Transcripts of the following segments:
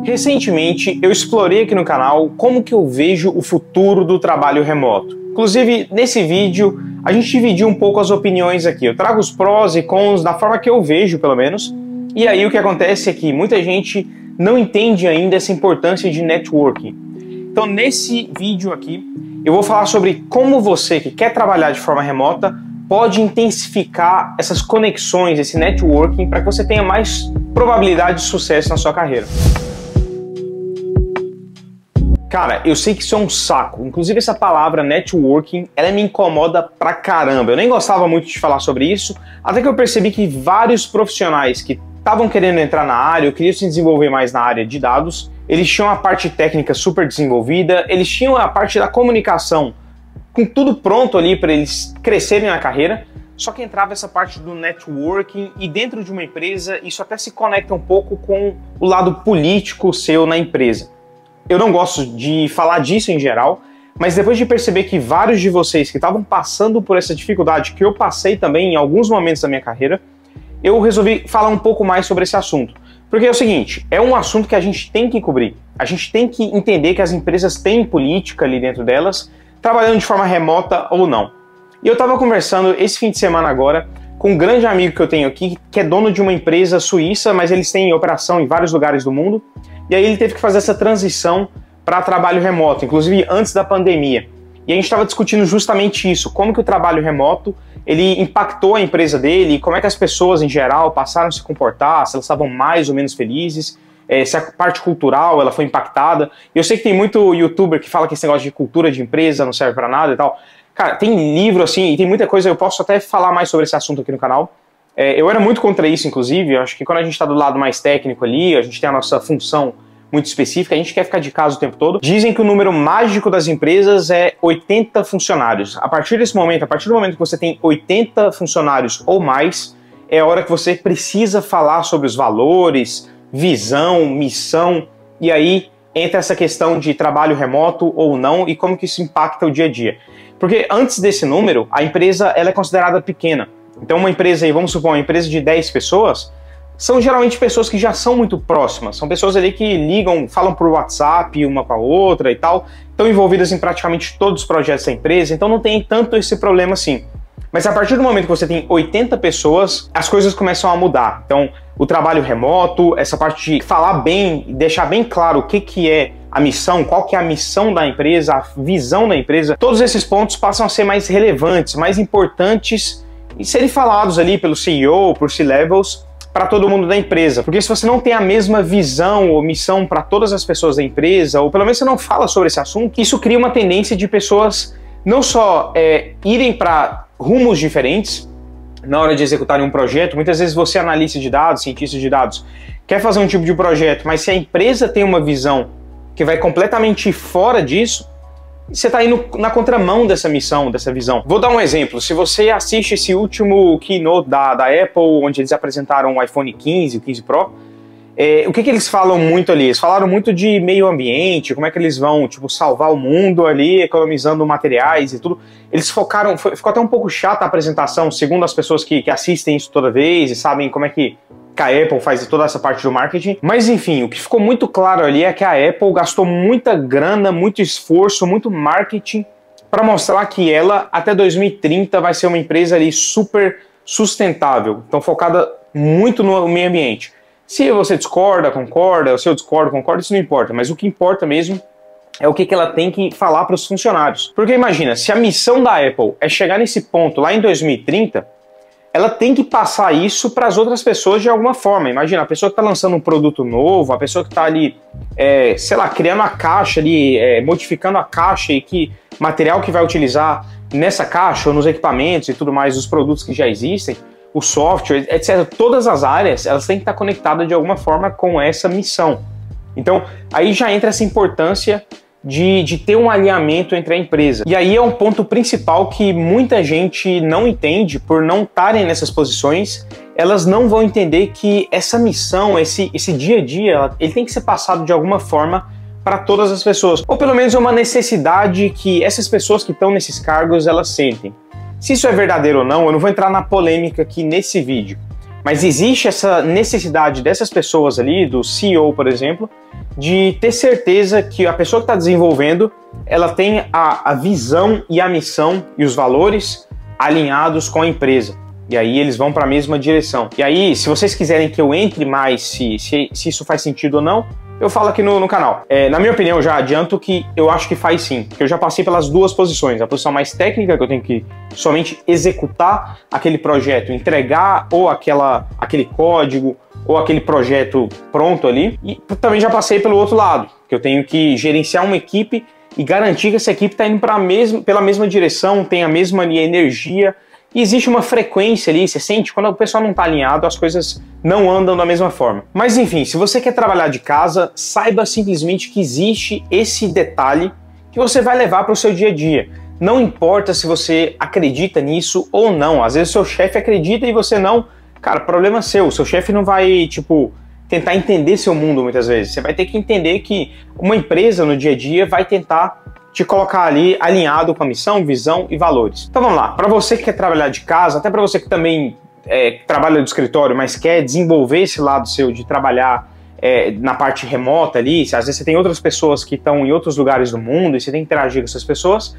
Recentemente eu explorei aqui no canal como que eu vejo o futuro do trabalho remoto. Inclusive nesse vídeo a gente dividiu um pouco as opiniões aqui. Eu trago os prós e cons da forma que eu vejo, pelo menos. E aí o que acontece é que muita gente não entende ainda essa importância de networking. Então nesse vídeo aqui eu vou falar sobre como você que quer trabalhar de forma remota pode intensificar essas conexões, esse networking, para que você tenha mais probabilidade de sucesso na sua carreira. Cara, eu sei que isso é um saco. Inclusive essa palavra networking, ela me incomoda pra caramba. Eu nem gostava muito de falar sobre isso, até que eu percebi que vários profissionais que estavam querendo entrar na área, ou queriam se desenvolver mais na área de dados, eles tinham a parte técnica super desenvolvida, eles tinham a parte da comunicação com tudo pronto ali para eles crescerem na carreira, só que entrava essa parte do networking e dentro de uma empresa isso até se conecta um pouco com o lado político seu na empresa. Eu não gosto de falar disso em geral, mas depois de perceber que vários de vocês que estavam passando por essa dificuldade, que eu passei também em alguns momentos da minha carreira, eu resolvi falar um pouco mais sobre esse assunto. Porque é o seguinte, é um assunto que a gente tem que cobrir. A gente tem que entender que as empresas têm política ali dentro delas, trabalhando de forma remota ou não. E eu estava conversando esse fim de semana agora com um grande amigo que eu tenho aqui, que é dono de uma empresa suíça, mas eles têm operação em vários lugares do mundo. E aí ele teve que fazer essa transição para trabalho remoto, inclusive antes da pandemia. E a gente estava discutindo justamente isso, como que o trabalho remoto ele impactou a empresa dele, como é que as pessoas em geral passaram a se comportar, se elas estavam mais ou menos felizes, se a parte cultural ela foi impactada. Eu sei que tem muito youtuber que fala que esse negócio de cultura de empresa não serve para nada e tal. Cara, tem livro assim, e tem muita coisa, eu posso até falar mais sobre esse assunto aqui no canal. Eu era muito contra isso, inclusive. Eu acho que quando a gente está do lado mais técnico ali, a gente tem a nossa função muito específica, a gente quer ficar de casa o tempo todo. Dizem que o número mágico das empresas é 80 funcionários. A partir desse momento, a partir do momento que você tem 80 funcionários ou mais, é a hora que você precisa falar sobre os valores, visão, missão, e aí entra essa questão de trabalho remoto ou não e como que isso impacta o dia a dia. Porque antes desse número, a empresa ela é considerada pequena. Então uma empresa aí, vamos supor, uma empresa de 10 pessoas, são geralmente pessoas que já são muito próximas, são pessoas ali que ligam, falam por WhatsApp uma com a outra e tal, estão envolvidas em praticamente todos os projetos da empresa, então não tem tanto esse problema assim. Mas a partir do momento que você tem 80 pessoas, as coisas começam a mudar. Então o trabalho remoto, essa parte de falar bem, deixar bem claro o que é a missão, qual que é a missão da empresa, a visão da empresa, todos esses pontos passam a ser mais relevantes, mais importantes e serem falados ali pelo CEO, por C-levels, para todo mundo da empresa. Porque se você não tem a mesma visão ou missão para todas as pessoas da empresa, ou pelo menos você não fala sobre esse assunto, isso cria uma tendência de pessoas não só irem para rumos diferentes na hora de executarem um projeto. Muitas vezes você, analista de dados, cientista de dados, quer fazer um tipo de projeto, mas se a empresa tem uma visão que vai completamente fora disso, você está indo na contramão dessa missão, dessa visão. Vou dar um exemplo. Se você assiste esse último keynote da Apple, onde eles apresentaram o iPhone 15, o 15 Pro, o que eles falam muito ali? Eles falaram muito de meio ambiente, como é que eles vão salvar o mundo ali, economizando materiais e tudo. Eles focaram, ficou até um pouco chata a apresentação, segundo as pessoas que assistem isso toda vez e sabem como é que a Apple faz toda essa parte do marketing. Mas enfim, o que ficou muito claro ali é que a Apple gastou muita grana, muito esforço, muito marketing para mostrar que ela, até 2030, vai ser uma empresa ali super sustentável. Então focada muito no meio ambiente. Se você discorda, concorda, ou se eu discordo, concordo, isso não importa. Mas o que importa mesmo é o que ela tem que falar para os funcionários. Porque imagina, se a missão da Apple é chegar nesse ponto lá em 2030, ela tem que passar isso para as outras pessoas de alguma forma. Imagina, a pessoa que está lançando um produto novo, a pessoa que está ali, sei lá, criando a caixa ali, modificando a caixa e que material que vai utilizar nessa caixa ou nos equipamentos e tudo mais, os produtos que já existem, o software, etc. Todas as áreas, elas têm que estar conectadas de alguma forma com essa missão. Então, aí já entra essa importância de ter um alinhamento entre a empresa. E aí é um ponto principal que muita gente não entende por não estarem nessas posições. Elas não vão entender que essa missão, esse dia a dia, ele tem que ser passado de alguma forma para todas as pessoas. Ou pelo menos é uma necessidade que essas pessoas que estão nesses cargos, elas sentem. Se isso é verdadeiro ou não, eu não vou entrar na polêmica aqui nesse vídeo. Mas existe essa necessidade dessas pessoas ali, do CEO, por exemplo, de ter certeza que a pessoa que está desenvolvendo, ela tem a visão e a missão e os valores alinhados com a empresa. E aí eles vão para a mesma direção. E aí, se vocês quiserem que eu entre mais, se isso faz sentido ou não, eu falo aqui no canal. Na minha opinião, já adianto que eu acho que faz sim, porque eu já passei pelas duas posições. A posição mais técnica, que eu tenho que somente executar aquele projeto, entregar ou aquele código ou aquele projeto pronto ali. E também já passei pelo outro lado, que eu tenho que gerenciar uma equipe e garantir que essa equipe está indo pela mesma direção, tem a mesma ali, energia. E existe uma frequência ali, você sente, quando o pessoal não está alinhado, as coisas não andam da mesma forma. Mas enfim, se você quer trabalhar de casa, saiba simplesmente que existe esse detalhe que você vai levar para o seu dia a dia. Não importa se você acredita nisso ou não. Às vezes o seu chefe acredita e você não. Cara, problema seu. O seu chefe não vai, tentar entender seu mundo muitas vezes. Você vai ter que entender que uma empresa no dia a dia vai tentar te colocar ali alinhado com a missão, visão e valores. Então vamos lá, para você que quer trabalhar de casa, até para você que também trabalha no escritório, mas quer desenvolver esse lado seu de trabalhar na parte remota ali, às vezes você tem outras pessoas que estão em outros lugares do mundo e você tem que interagir com essas pessoas,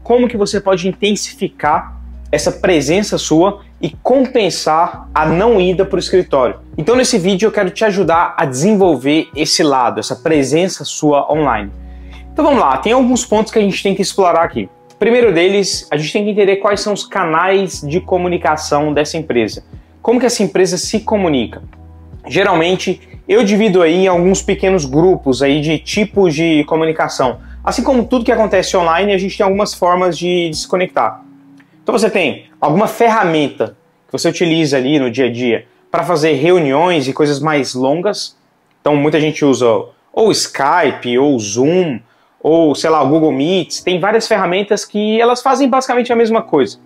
como que você pode intensificar essa presença sua e compensar a não ida para o escritório? Então nesse vídeo eu quero te ajudar a desenvolver esse lado, essa presença sua online. Então vamos lá, tem alguns pontos que a gente tem que explorar aqui. Primeiro deles, a gente tem que entender quais são os canais de comunicação dessa empresa. Como que essa empresa se comunica? Geralmente, eu divido aí em alguns pequenos grupos aí de tipos de comunicação. Assim como tudo que acontece online, a gente tem algumas formas de se conectar. Então você tem alguma ferramenta que você utiliza ali no dia a dia para fazer reuniões e coisas mais longas. Então muita gente usa ou Skype, ou Zoom, ou sei lá, o Google Meets. Tem várias ferramentas que elas fazem basicamente a mesma coisa.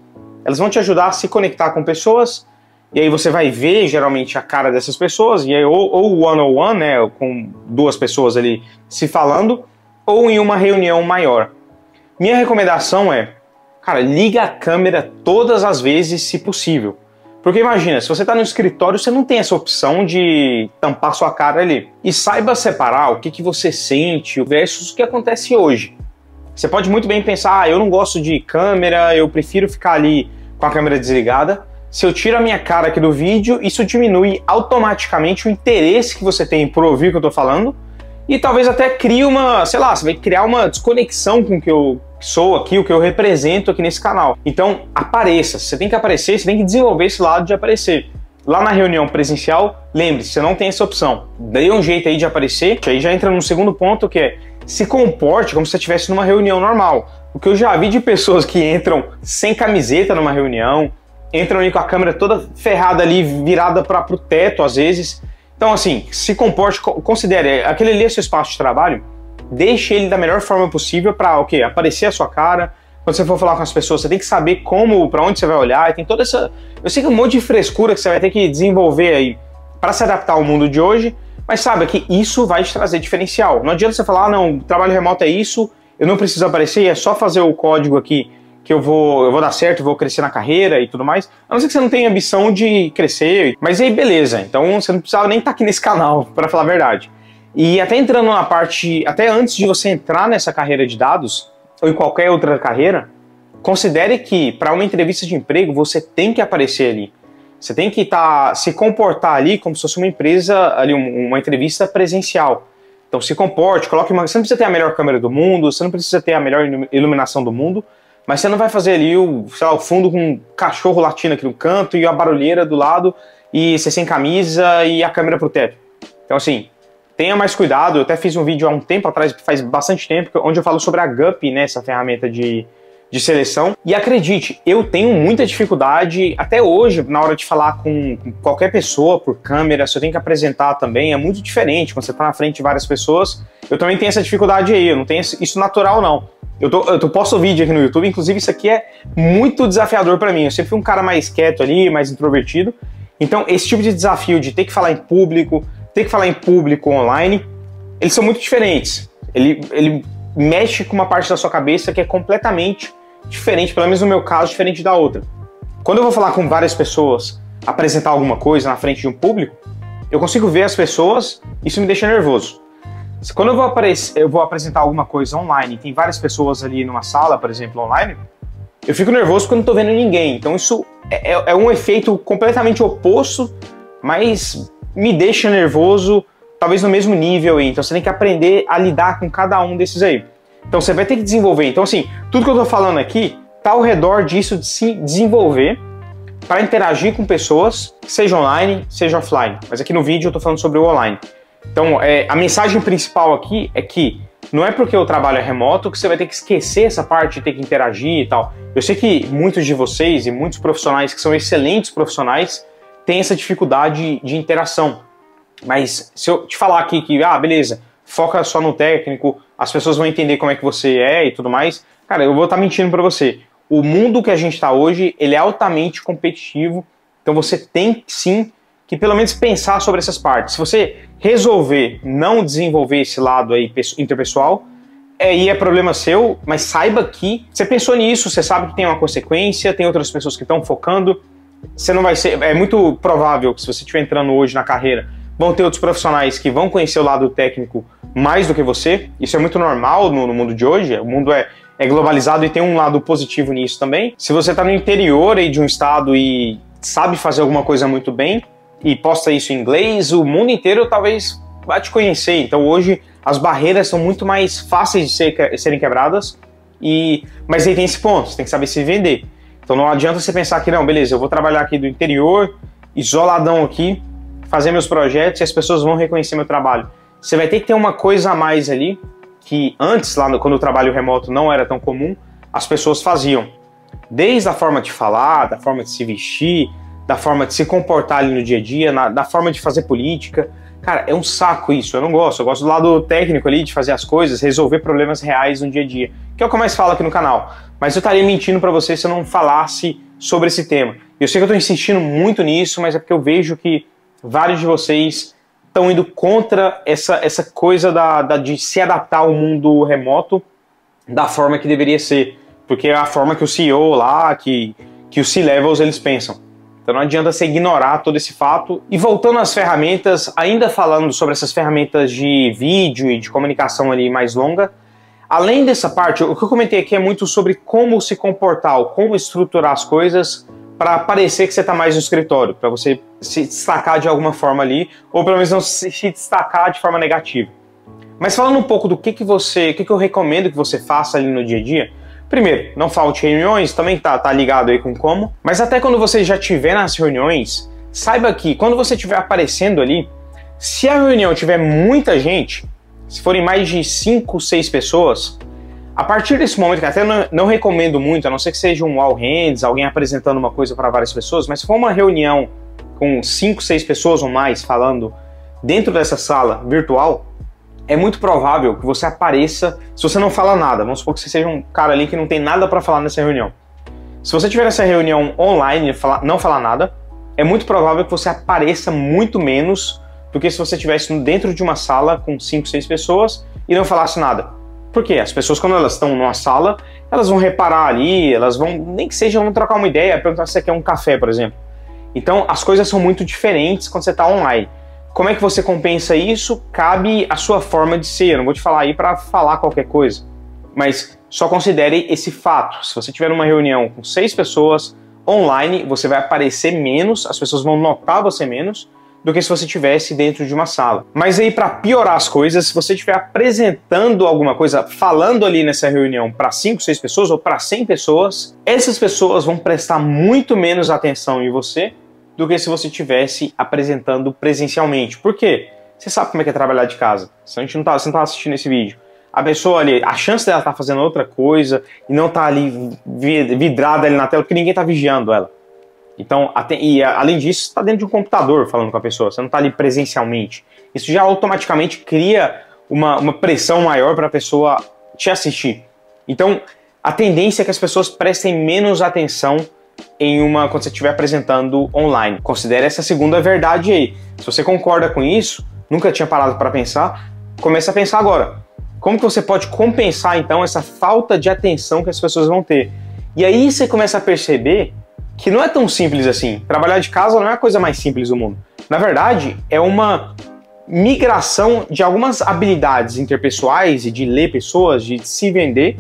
Elas vão te ajudar a se conectar com pessoas, e aí você vai ver geralmente a cara dessas pessoas, e aí ou one-on-one, né, com duas pessoas ali se falando, ou em uma reunião maior. Minha recomendação é, cara, liga a câmera todas as vezes se possível. Porque imagina, se você está no escritório, você não tem essa opção de tampar sua cara ali. E saiba separar o que você sente versus o que acontece hoje. Você pode muito bem pensar, eu não gosto de câmera, eu prefiro ficar ali com a câmera desligada. Se eu tiro a minha cara aqui do vídeo, isso diminui automaticamente o interesse que você tem por ouvir o que eu estou falando. E talvez até crie você vai criar uma desconexão com o que eu sou aqui, o que eu represento aqui nesse canal. Então, apareça. Você tem que aparecer, você tem que desenvolver esse lado de aparecer. Lá na reunião presencial, lembre-se, você não tem essa opção. Dê um jeito aí de aparecer. Aí já entra no segundo ponto, que é se comporte como se você estivesse numa reunião normal. O que eu já vi de pessoas que entram sem camiseta numa reunião, entram ali com a câmera toda ferrada ali, virada para o teto às vezes. Então, assim, se comporte, considere, aquele ali é seu espaço de trabalho, deixe ele da melhor forma possível para o quê? Aparecer a sua cara. Quando você for falar com as pessoas, você tem que saber para onde você vai olhar, e tem toda essa... Eu sei que é um monte de frescura que você vai ter que desenvolver aí para se adaptar ao mundo de hoje, mas saiba que isso vai te trazer diferencial. Não adianta você falar, não, trabalho remoto é isso, eu não preciso aparecer, é só fazer o código aqui que eu vou dar certo, vou crescer na carreira e tudo mais. A não ser que você não tenha ambição de crescer, mas aí beleza, então você não precisava nem estar aqui nesse canal, para falar a verdade. E até entrando na parte, até antes de você entrar nessa carreira de dados, ou em qualquer outra carreira, considere que para uma entrevista de emprego você tem que aparecer ali. Você tem que se comportar ali como se fosse uma empresa, ali uma entrevista presencial. Então se comporte, coloque você não precisa ter a melhor câmera do mundo, você não precisa ter a melhor iluminação do mundo, mas você não vai fazer ali o fundo com um cachorro latindo aqui no canto e a barulheira do lado e você sem camisa e a câmera pro teto. Então assim, tenha mais cuidado. Eu até fiz um vídeo há um tempo atrás, faz bastante tempo, onde eu falo sobre a Gup, né, essa ferramenta de seleção. E acredite, eu tenho muita dificuldade até hoje na hora de falar com qualquer pessoa por câmera, se eu tenho que apresentar também, é muito diferente quando você está na frente de várias pessoas. Eu também tenho essa dificuldade aí, eu não tenho isso natural não. Eu posto vídeo aqui no YouTube, inclusive isso aqui é muito desafiador para mim. Eu sempre fui um cara mais quieto ali, mais introvertido. Então esse tipo de desafio de ter que falar em público online, eles são muito diferentes. Ele mexe com uma parte da sua cabeça que é completamente diferente, pelo menos no meu caso, diferente da outra. Quando eu vou falar com várias pessoas apresentar alguma coisa na frente de um público, eu consigo ver as pessoas, isso me deixa nervoso. Quando eu vou apresentar alguma coisa online, tem várias pessoas ali numa sala, por exemplo, online, eu fico nervoso porque eu não estou vendo ninguém. Então isso é um efeito completamente oposto, mas me deixa nervoso, talvez no mesmo nível aí. Então você tem que aprender a lidar com cada um desses aí. Então você vai ter que desenvolver. Então assim, tudo que eu estou falando aqui está ao redor disso de se desenvolver para interagir com pessoas, seja online, seja offline. Mas aqui no vídeo eu estou falando sobre o online. Então a mensagem principal aqui é que não é porque o trabalho é remoto que você vai ter que esquecer essa parte de ter que interagir e tal. Eu sei que muitos de vocês e muitos profissionais que são excelentes profissionais têm essa dificuldade de interação. Mas se eu te falar aqui que, beleza, foca só no técnico, as pessoas vão entender como é que você é e tudo mais, cara, eu vou estar mentindo para você. O mundo que a gente está hoje, ele é altamente competitivo, então você tem sim que pelo menos pensar sobre essas partes. Se você resolver não desenvolver esse lado aí interpessoal, aí é problema seu, mas saiba que você pensou nisso, você sabe que tem uma consequência, tem outras pessoas que estão focando, você não vai ser, é muito provável que se você estiver entrando hoje na carreira, vão ter outros profissionais que vão conhecer o lado técnico mais do que você, isso é muito normal no mundo de hoje, o mundo é globalizado e tem um lado positivo nisso também. Se você está no interior aí de um estado e sabe fazer alguma coisa muito bem, e posta isso em inglês, o mundo inteiro talvez vai te conhecer. Então hoje as barreiras são muito mais fáceis de serem quebradas, mas aí tem esse ponto, você tem que saber se vender. Então não adianta você pensar que não, beleza, eu vou trabalhar aqui do interior, isoladão aqui, fazer meus projetos e as pessoas vão reconhecer meu trabalho. Você vai ter que ter uma coisa a mais ali, que antes, quando o trabalho remoto não era tão comum, as pessoas faziam. Desde a forma de falar, da forma de se vestir, da forma de se comportar ali no dia a dia, da forma de fazer política. Cara, é um saco isso, eu não gosto. Eu gosto do lado técnico ali, de fazer as coisas, resolver problemas reais no dia a dia, que é o que eu mais falo aqui no canal. Mas eu estaria mentindo pra você se eu não falasse sobre esse tema. Eu sei que eu tô insistindo muito nisso, mas é porque eu vejo que vários de vocês estão indo contra essa coisa de se adaptar ao mundo remoto da forma que deveria ser. Porque é a forma que o CEO lá, que os C-Levels eles pensam. Então não adianta você ignorar todo esse fato. E voltando às ferramentas, ainda falando sobre essas ferramentas de vídeo e de comunicação ali mais longa, além dessa parte, o que eu comentei aqui é muito sobre como se comportar, como estruturar as coisas para parecer que você está mais no escritório, para você se destacar de alguma forma ali, ou pelo menos não se destacar de forma negativa. Mas falando um pouco do que eu recomendo que você faça ali no dia a dia, primeiro, não falte reuniões, também tá ligado aí com como, mas até quando você já estiver nas reuniões, saiba que quando você estiver aparecendo ali, se a reunião tiver muita gente, se forem mais de 5, 6 pessoas, a partir desse momento, que até não recomendo muito, a não ser que seja um all hands, alguém apresentando uma coisa para várias pessoas, mas se for uma reunião com 5, 6 pessoas ou mais falando dentro dessa sala virtual, é muito provável que você apareça, se você não fala nada, vamos supor que você seja um cara ali que não tem nada para falar nessa reunião. Se você tiver essa reunião online e não falar nada, é muito provável que você apareça muito menos do que se você estivesse dentro de uma sala com 5, 6 pessoas e não falasse nada. Por quê? As pessoas, quando elas estão numa sala, elas vão reparar ali, elas vão, nem que seja, vão trocar uma ideia, perguntar se você quer um café, por exemplo. Então, as coisas são muito diferentes quando você está online. Como é que você compensa isso? Cabe a sua forma de ser. Eu não vou te falar aí para falar qualquer coisa, mas só considere esse fato. Se você tiver uma reunião com 6 pessoas online, você vai aparecer menos, as pessoas vão notar você menos do que se você estivesse dentro de uma sala. Mas aí, para piorar as coisas, se você estiver apresentando alguma coisa, falando ali nessa reunião para 5, 6 pessoas ou para 100 pessoas, essas pessoas vão prestar muito menos atenção em você do que se você estivesse apresentando presencialmente. Por quê? Você sabe como é que é trabalhar de casa. Se você não tá assistindo esse vídeo, a pessoa ali, a chance dela estar fazendo outra coisa e não estar ali vidrada ali na tela, porque ninguém está vigiando ela. Então, além disso, está dentro de um computador falando com a pessoa, você não está ali presencialmente. Isso já automaticamente cria uma pressão maior para a pessoa te assistir. Então, a tendência é que as pessoas prestem menos atenção quando você estiver apresentando online. Considere essa segunda verdade aí. Se você concorda com isso, nunca tinha parado para pensar, comece a pensar agora. Como que você pode compensar, então, essa falta de atenção que as pessoas vão ter? E aí você começa a perceber que não é tão simples assim. Trabalhar de casa não é a coisa mais simples do mundo. Na verdade, é uma migração de algumas habilidades interpessoais e de ler pessoas, de se vender,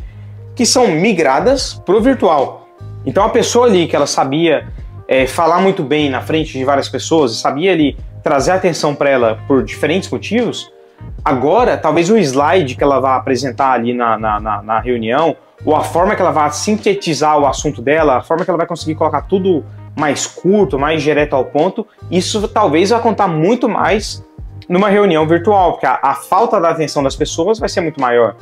que são migradas para o virtual. Então a pessoa ali que ela sabia falar muito bem na frente de várias pessoas, sabia ali trazer atenção para ela por diferentes motivos, agora talvez o slide que ela vai apresentar ali na reunião, ou a forma que ela vai sintetizar o assunto dela, a forma que ela vai conseguir colocar tudo mais curto, mais direto ao ponto, isso talvez vai contar muito mais numa reunião virtual, porque a falta da atenção das pessoas vai ser muito maior.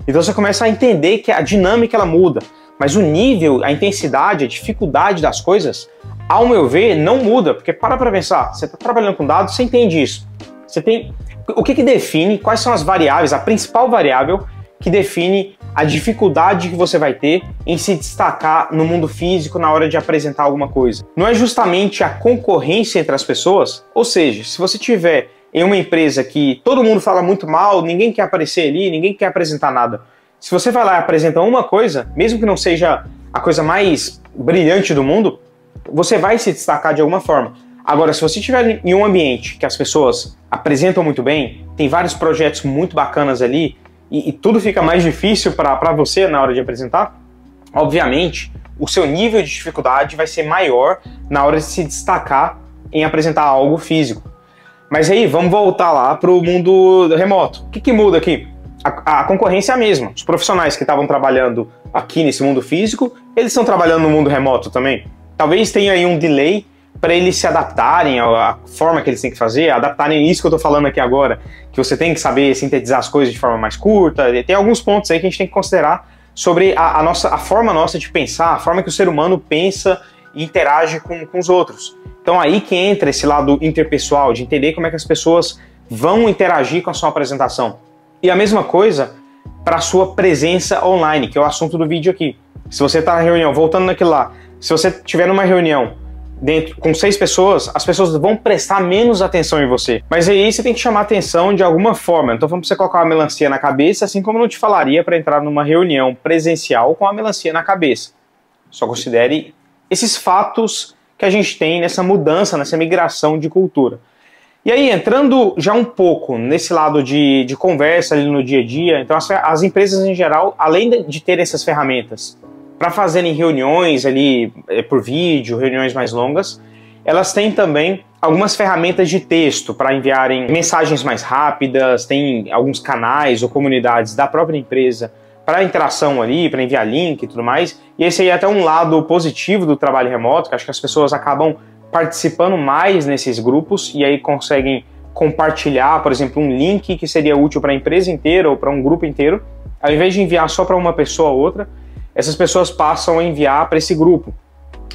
Então você começa a entender que a dinâmica ela muda, mas o nível, a intensidade, a dificuldade das coisas, ao meu ver, não muda, porque para pensar, você está trabalhando com dados, você entende isso. Você tem o que define, quais são as variáveis, a principal variável que define a dificuldade que você vai ter em se destacar no mundo físico na hora de apresentar alguma coisa. Não é justamente a concorrência entre as pessoas, ou seja, se você tiver em uma empresa que todo mundo fala muito mal, ninguém quer aparecer ali, ninguém quer apresentar nada. Se você vai lá e apresenta uma coisa, mesmo que não seja a coisa mais brilhante do mundo, você vai se destacar de alguma forma. Agora, se você estiver em um ambiente que as pessoas apresentam muito bem, tem vários projetos muito bacanas ali, e tudo fica mais difícil para você na hora de apresentar, obviamente, o seu nível de dificuldade vai ser maior na hora de se destacar em apresentar algo físico. Mas aí, vamos voltar lá para o mundo remoto. O que muda aqui? A concorrência é a mesma. Os profissionais que estavam trabalhando aqui nesse mundo físico, eles estão trabalhando no mundo remoto também. Talvez tenha aí um delay para eles se adaptarem à forma que eles têm que fazer, adaptarem isso que eu estou falando aqui agora, que você tem que saber sintetizar as coisas de forma mais curta. Tem alguns pontos aí que a gente tem que considerar sobre a forma nossa de pensar, a forma que o ser humano pensa e interage com os outros. Então aí que entra esse lado interpessoal, de entender como é que as pessoas vão interagir com a sua apresentação. E a mesma coisa para a sua presença online, que é o assunto do vídeo aqui. Se você está na reunião, voltando naquilo lá, se você estiver numa reunião com 6 pessoas, as pessoas vão prestar menos atenção em você. Mas aí você tem que chamar atenção de alguma forma. Então vamos você colocar uma melancia na cabeça, assim como eu não te falaria para entrar numa reunião presencial com a melancia na cabeça. Só considere esses fatos que a gente tem nessa mudança, nessa migração de cultura. E aí, entrando já um pouco nesse lado de conversa ali no dia a dia, então as empresas em geral, além de terem essas ferramentas para fazerem reuniões ali por vídeo, reuniões mais longas, elas têm também algumas ferramentas de texto para enviarem mensagens mais rápidas, tem alguns canais ou comunidades da própria empresa para interação ali, para enviar link e tudo mais. E esse aí é até um lado positivo do trabalho remoto, que acho que as pessoas acabam participando mais nesses grupos e aí conseguem compartilhar, por exemplo, um link que seria útil para a empresa inteira ou para um grupo inteiro, ao invés de enviar só para uma pessoa ou outra, essas pessoas passam a enviar para esse grupo.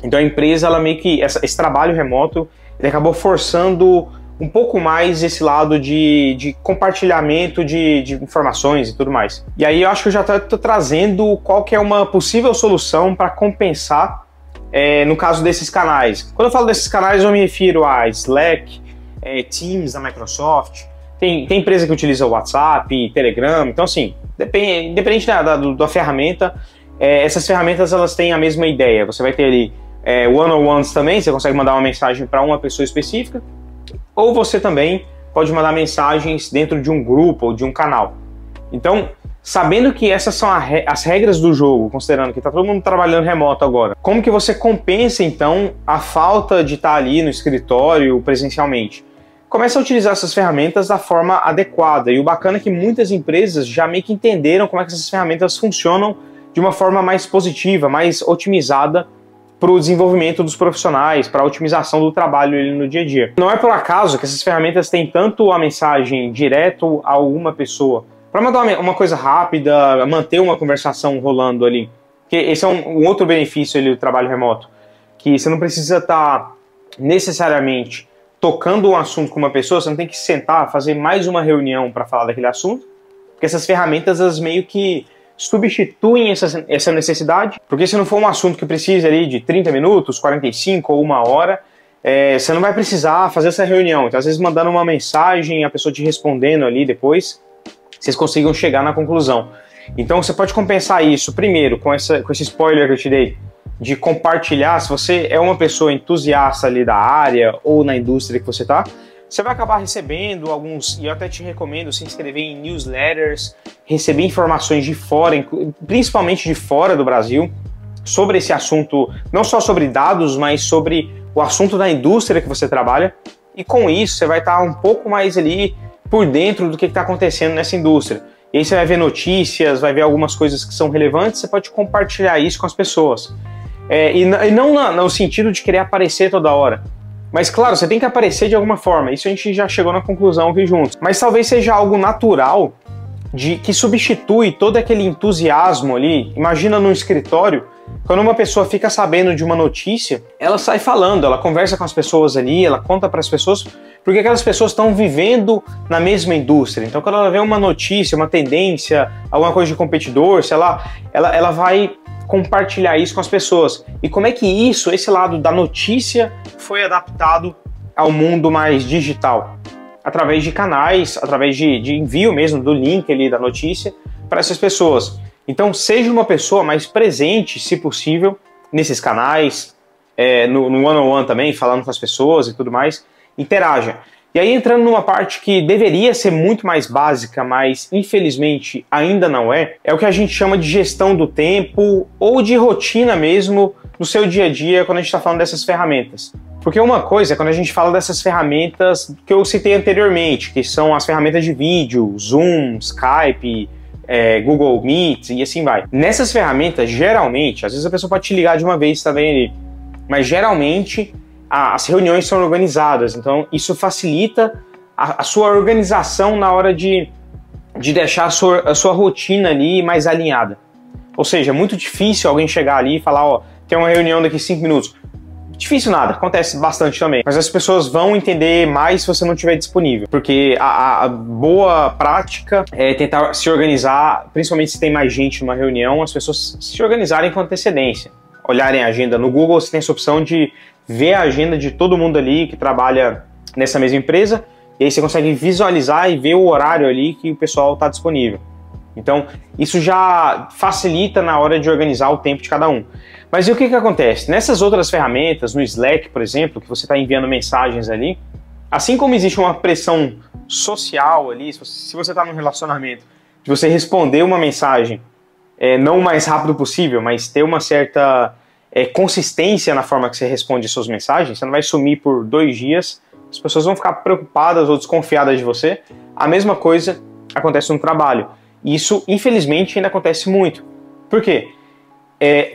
Então a empresa, ela meio que, esse trabalho remoto, ele acabou forçando um pouco mais esse lado de compartilhamento de informações e tudo mais. E aí eu acho que eu já estou trazendo qual que é uma possível solução para compensar no caso desses canais. Quando eu falo desses canais, eu me refiro a Slack, Teams da Microsoft, tem empresa que utiliza o WhatsApp, Telegram, então assim, independente da ferramenta, essas ferramentas elas têm a mesma ideia. Você vai ter ali one-on-ones também, você consegue mandar uma mensagem para uma pessoa específica, ou você também pode mandar mensagens dentro de um grupo ou de um canal. Então, sabendo que essas são as regras do jogo, considerando que está todo mundo trabalhando remoto agora, como que você compensa então a falta de estar ali no escritório presencialmente? Começa a utilizar essas ferramentas da forma adequada, e o bacana é que muitas empresas já meio que entenderam como é que essas ferramentas funcionam de uma forma mais positiva, mais otimizada para o desenvolvimento dos profissionais, para a otimização do trabalho no dia a dia. Não é por acaso que essas ferramentas têm tanto a mensagem direto a uma pessoa, para mandar uma coisa rápida, manter uma conversação rolando ali. Porque esse é um outro benefício ali do trabalho remoto, que você não precisa estar necessariamente tocando um assunto com uma pessoa, você não tem que sentar, fazer mais uma reunião para falar daquele assunto, porque essas ferramentas elas meio que substituem essa necessidade, porque se não for um assunto que precisa ali de 30 minutos, 45 ou 1 hora, você não vai precisar fazer essa reunião. Então, às vezes, mandando uma mensagem, a pessoa te respondendo ali depois, vocês consigam chegar na conclusão. Então, você pode compensar isso, primeiro, com esse spoiler que eu te dei, de compartilhar. Se você é uma pessoa entusiasta ali da área ou na indústria que você está, você vai acabar recebendo alguns, e eu até te recomendo se inscrever em newsletters, receber informações de fora, principalmente de fora do Brasil, sobre esse assunto, não só sobre dados, mas sobre o assunto da indústria que você trabalha, e com isso você vai estar um pouco mais ali por dentro do que está acontecendo nessa indústria. E aí você vai ver notícias, vai ver algumas coisas que são relevantes, você pode compartilhar isso com as pessoas. E não no sentido de querer aparecer toda hora, mas claro, você tem que aparecer de alguma forma, isso a gente já chegou na conclusão aqui juntos. Mas talvez seja algo natural, que substitui todo aquele entusiasmo ali. Imagina no escritório, quando uma pessoa fica sabendo de uma notícia, ela sai falando, ela conversa com as pessoas ali, ela conta para as pessoas, porque aquelas pessoas estão vivendo na mesma indústria. Então quando ela vê uma notícia, uma tendência, alguma coisa de competidor, sei lá, ela vai compartilhar isso com as pessoas. E como é que esse lado da notícia foi adaptado ao mundo mais digital? Através de canais, através de envio mesmo do link ali da notícia para essas pessoas. Então seja uma pessoa mais presente, se possível, nesses canais, no one-on-one também, falando com as pessoas e tudo mais, interaja. E aí entrando numa parte que deveria ser muito mais básica, mas infelizmente ainda não é o que a gente chama de gestão do tempo ou de rotina mesmo no seu dia a dia quando a gente está falando dessas ferramentas. Porque uma coisa é quando a gente fala dessas ferramentas que eu citei anteriormente, que são as ferramentas de vídeo, Zoom, Skype, Google Meet e assim vai. Nessas ferramentas, geralmente, às vezes a pessoa pode te ligar de uma vez também ali, mas geralmente as reuniões são organizadas, então isso facilita a sua organização na hora de deixar a sua rotina ali mais alinhada. Ou seja, é muito difícil alguém chegar ali e falar, ó, tem uma reunião daqui 5 minutos. Difícil nada, acontece bastante também, mas as pessoas vão entender mais se você não estiver disponível, porque a boa prática é tentar se organizar, principalmente se tem mais gente numa reunião, as pessoas se organizarem com antecedência, olharem a agenda. No Google você tem essa opção de ver a agenda de todo mundo ali que trabalha nessa mesma empresa, e aí você consegue visualizar e ver o horário ali que o pessoal está disponível. Então isso já facilita na hora de organizar o tempo de cada um. Mas e o que acontece? Nessas outras ferramentas, no Slack, por exemplo, que você está enviando mensagens ali, assim como existe uma pressão social ali, se você está num relacionamento, de você responder uma mensagem não o mais rápido possível, mas ter uma certa consistência na forma que você responde suas mensagens, você não vai sumir por 2 dias, as pessoas vão ficar preocupadas ou desconfiadas de você. A mesma coisa acontece no trabalho. E isso, infelizmente, ainda acontece muito. Por quê?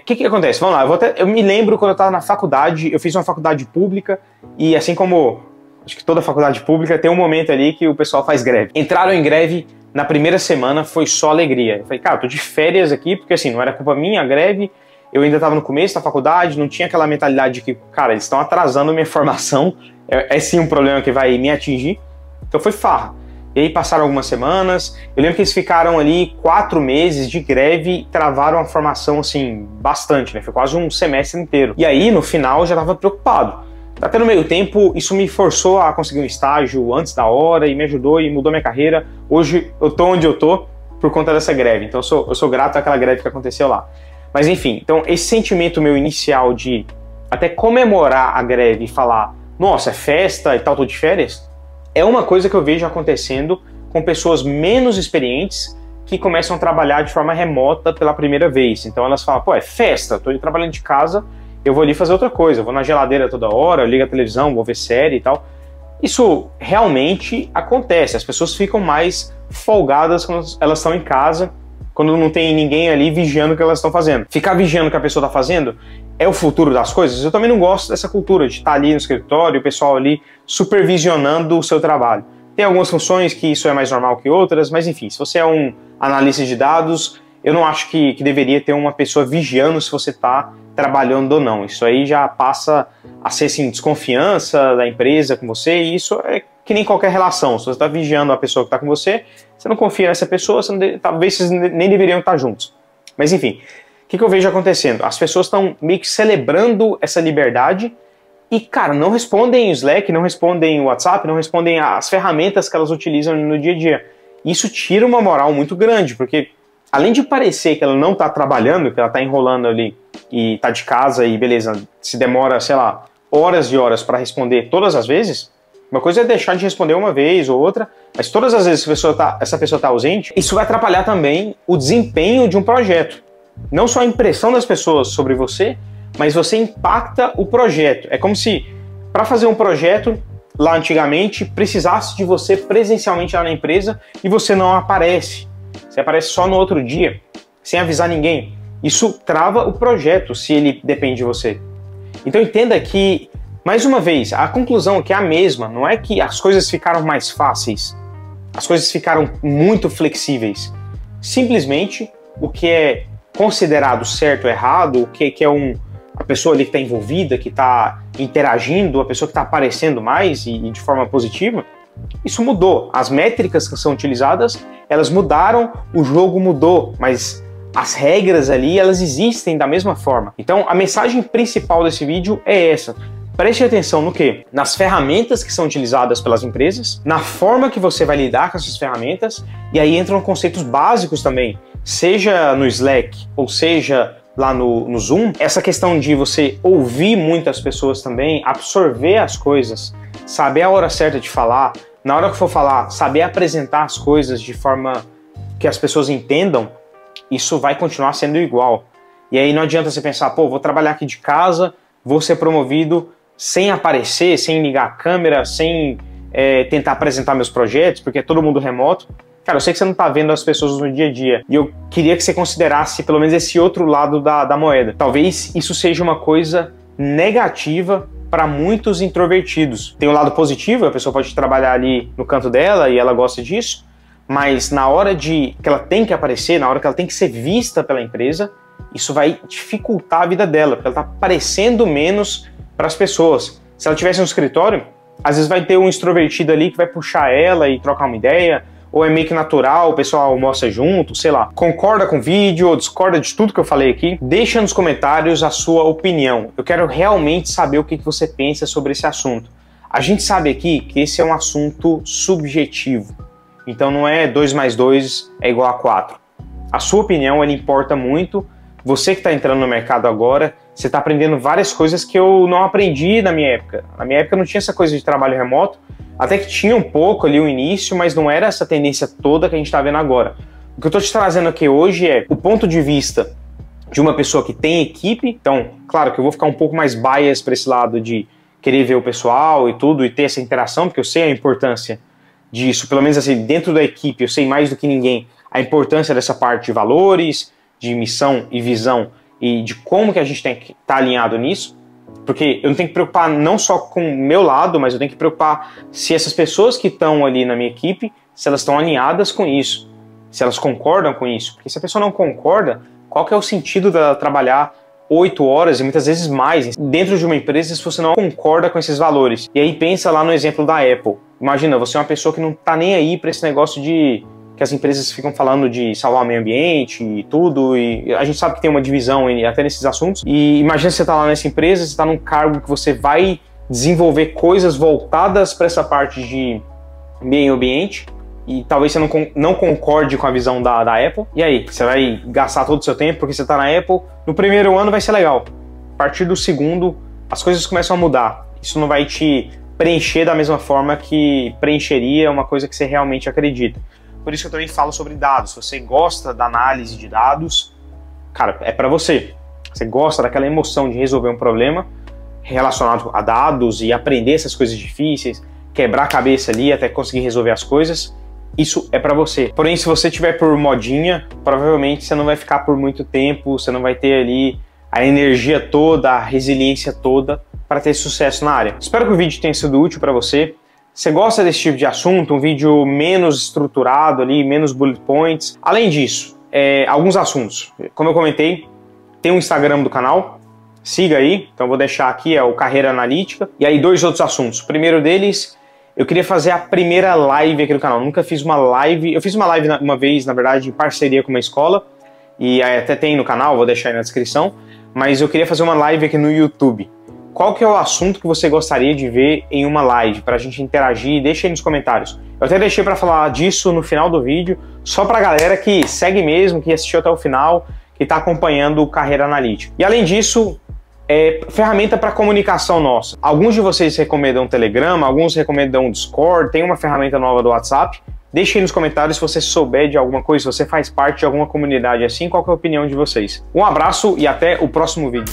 O que acontece? Vamos lá, eu me lembro quando eu estava na faculdade, eu fiz uma faculdade pública e assim como acho que toda faculdade pública tem um momento ali que o pessoal faz greve. Entraram em greve na primeira semana, foi só alegria. Eu falei, cara, eu tô de férias aqui, porque assim, não era culpa minha a greve, eu ainda estava no começo da faculdade, não tinha aquela mentalidade de que, cara, eles estão atrasando minha formação, é sim um problema que vai me atingir, então foi farra. E aí passaram algumas semanas, eu lembro que eles ficaram ali 4 meses de greve e travaram a formação assim, bastante, né? Foi quase um semestre inteiro. E aí, no final, eu já estava preocupado. Até no meio tempo, isso me forçou a conseguir um estágio antes da hora e me ajudou e mudou minha carreira. Hoje eu tô onde eu tô por conta dessa greve, então eu sou grato àquela greve que aconteceu lá. Mas enfim, então esse sentimento meu inicial de até comemorar a greve e falar, nossa, é festa e tal, tô de férias, é uma coisa que eu vejo acontecendo com pessoas menos experientes que começam a trabalhar de forma remota pela primeira vez. Então elas falam, pô, é festa, tô trabalhando de casa, eu vou ali fazer outra coisa, eu vou na geladeira toda hora, eu ligo a televisão, vou ver série e tal. Isso realmente acontece, as pessoas ficam mais folgadas quando elas estão em casa, quando não tem ninguém ali vigiando o que elas estão fazendo. Ficar vigiando o que a pessoa está fazendo é o futuro das coisas. Eu também não gosto dessa cultura de estar ali no escritório, o pessoal ali supervisionando o seu trabalho. Tem algumas funções que isso é mais normal que outras, mas enfim, se você é um analista de dados, eu não acho que deveria ter uma pessoa vigiando se você está trabalhando ou não. Isso aí já passa a ser assim, desconfiança da empresa com você, e isso é que nem qualquer relação. Se você está vigiando a pessoa que está com você, você não confia nessa pessoa, talvez vocês nem deveriam estar juntos. Mas enfim, o que eu vejo acontecendo? As pessoas estão meio que celebrando essa liberdade e, cara, não respondem o Slack, não respondem o WhatsApp, não respondem as ferramentas que elas utilizam no dia a dia. Isso tira uma moral muito grande, porque além de parecer que ela não está trabalhando, que ela está enrolando ali e tá de casa e beleza, se demora, sei lá, horas e horas para responder todas as vezes, uma coisa é deixar de responder uma vez ou outra, mas todas as vezes que essa pessoa está ausente, isso vai atrapalhar também o desempenho de um projeto. Não só a impressão das pessoas sobre você, mas você impacta o projeto. É como se, para fazer um projeto, lá antigamente, precisasse de você presencialmente lá na empresa e você não aparece. Você aparece só no outro dia, sem avisar ninguém. Isso trava o projeto, se ele depende de você. Então entenda que, mais uma vez, a conclusão aqui é a mesma. Não é que as coisas ficaram mais fáceis. As coisas ficaram muito flexíveis. Simplesmente, o que é considerado certo ou errado, o que é a pessoa ali que está envolvida, que está interagindo, a pessoa que está aparecendo mais e de forma positiva, isso mudou. As métricas que são utilizadas, elas mudaram, o jogo mudou, mas as regras ali, elas existem da mesma forma. Então, a mensagem principal desse vídeo é essa. Preste atenção no quê? Nas ferramentas que são utilizadas pelas empresas, na forma que você vai lidar com essas ferramentas, e aí entram conceitos básicos também, seja no Slack, ou seja lá no Zoom, essa questão de você ouvir muitas pessoas também, absorver as coisas, saber a hora certa de falar, na hora que for falar, saber apresentar as coisas de forma que as pessoas entendam, isso vai continuar sendo igual. E aí não adianta você pensar, pô, vou trabalhar aqui de casa, vou ser promovido sem aparecer, sem ligar a câmera, sem tentar apresentar meus projetos, porque é todo mundo remoto. Cara, eu sei que você não está vendo as pessoas no dia a dia, e eu queria que você considerasse pelo menos esse outro lado da moeda. Talvez isso seja uma coisa negativa para muitos introvertidos. Tem um lado positivo, a pessoa pode trabalhar ali no canto dela e ela gosta disso, mas na hora que ela tem que aparecer, na hora que ela tem que ser vista pela empresa, isso vai dificultar a vida dela, porque ela está aparecendo menos para as pessoas. Se ela tivesse no escritório, às vezes vai ter um extrovertido ali que vai puxar ela e trocar uma ideia, ou é meio que natural, o pessoal almoça junto, sei lá. Concorda com o vídeo ou discorda de tudo que eu falei aqui? Deixa nos comentários a sua opinião. Eu quero realmente saber o que você pensa sobre esse assunto. A gente sabe aqui que esse é um assunto subjetivo. Então não é 2 mais 2 é igual a 4. A sua opinião, ela importa muito. Você que está entrando no mercado agora, você está aprendendo várias coisas que eu não aprendi na minha época. Na minha época não tinha essa coisa de trabalho remoto. Até que tinha um pouco ali o início, mas não era essa tendência toda que a gente está vendo agora. O que eu estou te trazendo aqui hoje é o ponto de vista de uma pessoa que tem equipe. Então, claro que eu vou ficar um pouco mais bias para esse lado de querer ver o pessoal e tudo, e ter essa interação, porque eu sei a importância disso, pelo menos assim, dentro da equipe, eu sei mais do que ninguém a importância dessa parte de valores, de missão e visão, e de como que a gente tem que estar alinhado nisso. Porque eu não tenho que preocupar não só com o meu lado, mas eu tenho que preocupar se essas pessoas que estão ali na minha equipe, se elas estão alinhadas com isso, se elas concordam com isso. Porque se a pessoa não concorda, qual que é o sentido dela trabalhar 8 horas e muitas vezes mais dentro de uma empresa se você não concorda com esses valores? E aí pensa lá no exemplo da Apple. Imagina, você é uma pessoa que não está nem aí para esse negócio de que as empresas ficam falando de salvar o meio ambiente e tudo, e a gente sabe que tem uma divisão até nesses assuntos, e imagina você tá lá nessa empresa, você está num cargo que você vai desenvolver coisas voltadas para essa parte de meio ambiente, e talvez você não concorde com a visão da Apple, e aí? Você vai gastar todo o seu tempo porque você está na Apple, no primeiro ano vai ser legal, a partir do segundo as coisas começam a mudar, isso não vai te preencher da mesma forma que preencheria uma coisa que você realmente acredita. Por isso que eu também falo sobre dados. Se você gosta da análise de dados, cara, é para você. Você gosta daquela emoção de resolver um problema relacionado a dados e aprender essas coisas difíceis, quebrar a cabeça ali até conseguir resolver as coisas, isso é para você. Porém, se você tiver por modinha, provavelmente você não vai ficar por muito tempo, você não vai ter ali a energia toda, a resiliência toda para ter sucesso na área. Espero que o vídeo tenha sido útil para você. Você gosta desse tipo de assunto, um vídeo menos estruturado ali, menos bullet points. Além disso, alguns assuntos. Como eu comentei, tem um Instagram do canal, siga aí. Então eu vou deixar aqui, é o Carreira Analítica. E aí 2 outros assuntos. O primeiro deles, eu queria fazer a primeira live aqui no canal. Eu nunca fiz uma live, eu fiz uma live uma vez, na verdade, em parceria com uma escola. E aí até tem no canal, vou deixar aí na descrição. Mas eu queria fazer uma live aqui no YouTube. Qual que é o assunto que você gostaria de ver em uma live, para a gente interagir? Deixa aí nos comentários. Eu até deixei para falar disso no final do vídeo, só para a galera que segue mesmo, que assistiu até o final, que está acompanhando o Carreira Analítica. E além disso, ferramenta para comunicação nossa. Alguns de vocês recomendam o Telegram, alguns recomendam o Discord, tem uma ferramenta nova do WhatsApp. Deixe aí nos comentários se você souber de alguma coisa, se você faz parte de alguma comunidade assim, qual que é a opinião de vocês. Um abraço e até o próximo vídeo.